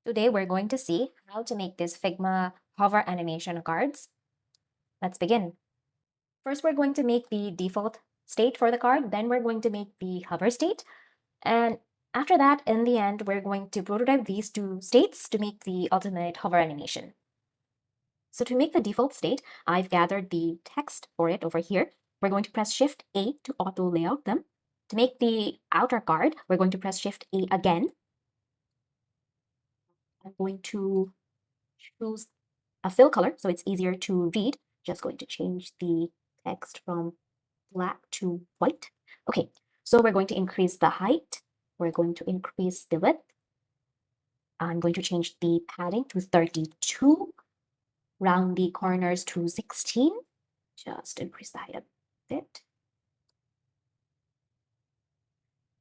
Today we're going to see how to make this Figma hover animation cards. Let's begin. First, we're going to make the default state for the card, then we're going to make the hover state. And after that, in the end, we're going to prototype these two states to make the ultimate hover animation. So to make the default state, I've gathered the text for it over here. We're going to press Shift A to auto layout them. To make the outer card, we're going to press Shift A again. I'm going to choose a fill color so it's easier to read. Just going to change the text from black to white. Okay, so we're going to increase the height. We're going to increase the width. I'm going to change the padding to 32, round the corners to 16. Just increase the height a bit.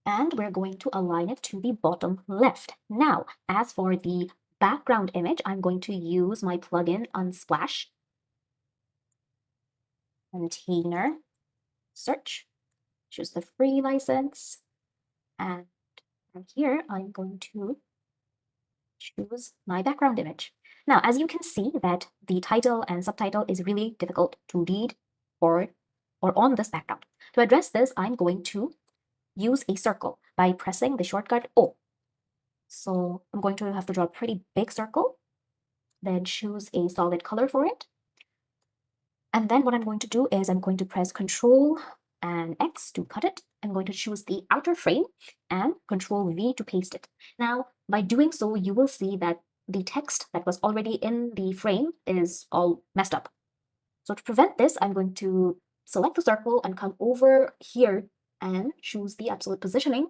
And we're going to align it to the bottom left. Now, as for the background image, I'm going to use my plugin Unsplash. Container, search, choose the free license, and from here I'm going to choose my background image. Now, as you can see that the title and subtitle is really difficult to read or on this background. To address this, I'm going to use a circle by pressing the shortcut O. So I'm going to have to draw a pretty big circle, then choose a solid color for it. And then what I'm going to do is I'm going to press Control and X to cut it. I'm going to choose the outer frame and Control V to paste it. Now, by doing so, you will see that the text that was already in the frame is all messed up. So to prevent this, I'm going to select the circle and come over here and choose the absolute positioning.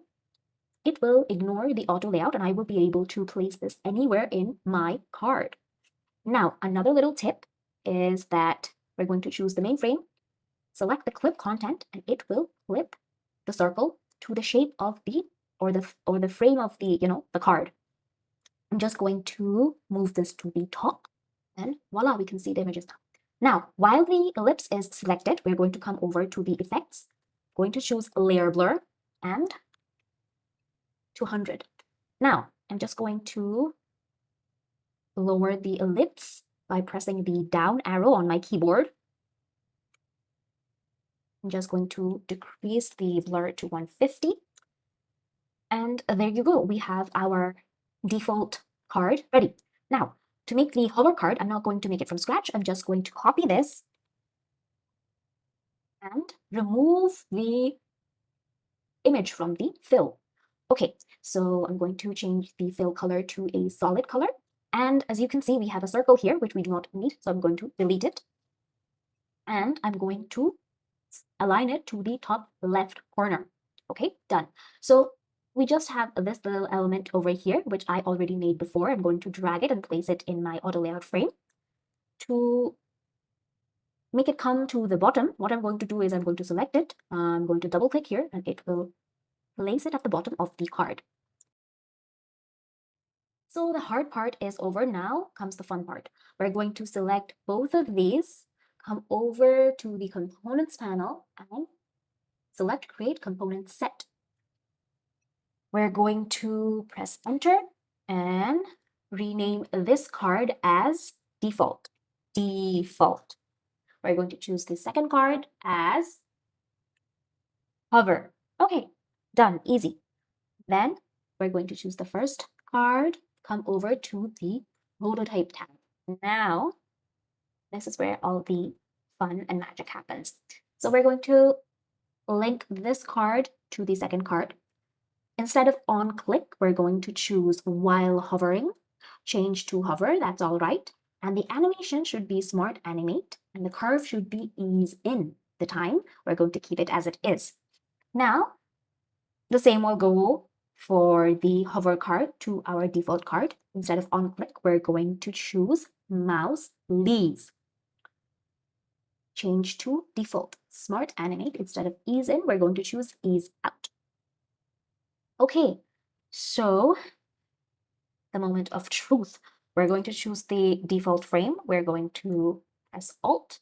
It will ignore the auto layout and I will be able to place this anywhere in my card. Now, another little tip is that we're going to choose the main frame, select the clip content, and it will clip the circle to the shape of the or the frame of the the card. I'm just going to move this to the top, and voila, we can see the images now. Now, while the ellipse is selected, we're going to come over to the effects, going to choose layer blur and 200. Now, I'm just going to lower the ellipse by pressing the down arrow on my keyboard. I'm just going to decrease the blur to 150. And there you go. We have our default card ready. Now, to make the hover card, I'm not going to make it from scratch. I'm just going to copy this and remove the image from the fill. Okay, so I'm going to change the fill color to a solid color. And as you can see, we have a circle here, which we do not need. So I'm going to delete it. And I'm going to align it to the top left corner. Okay, done. So we just have this little element over here, which I already made before. I'm going to drag it and place it in my auto layout frame. To make it come to the bottom, what I'm going to do is I'm going to select it. I'm going to double click here and it will place it at the bottom of the card. So the hard part is over. Now comes the fun part. We're going to select both of these, come over to the components panel and select create component set. We're going to press enter and rename this card as default. Default. We're going to choose the second card as hover. Okay, done, easy. Then we're going to choose the first card, come over to the prototype tab. Now, this is where all the fun and magic happens. So we're going to link this card to the second card. Instead of on click, we're going to choose while hovering, change to hover, that's all right. And the animation should be smart animate, and the curve should be ease in. The time, we're going to keep it as it is. Now, the same will go for the hover card to our default card. Instead of on click, we're going to choose mouse leave. Change to default. Smart animate, instead of ease in, we're going to choose ease out. Okay, so the moment of truth. We're going to choose the default frame. We're going to press Alt,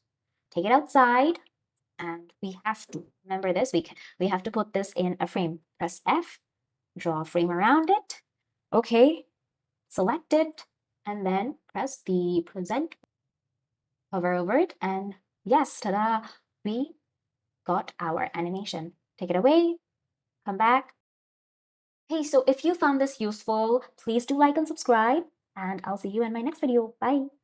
take it outside, and we have to, remember this, we have to put this in a frame. Press F, draw a frame around it. Okay, select it, and then press the present, hover over it, and yes, ta-da, we got our animation. Take it away, come back. Hey, so if you found this useful, please do like and subscribe, and I'll see you in my next video. Bye.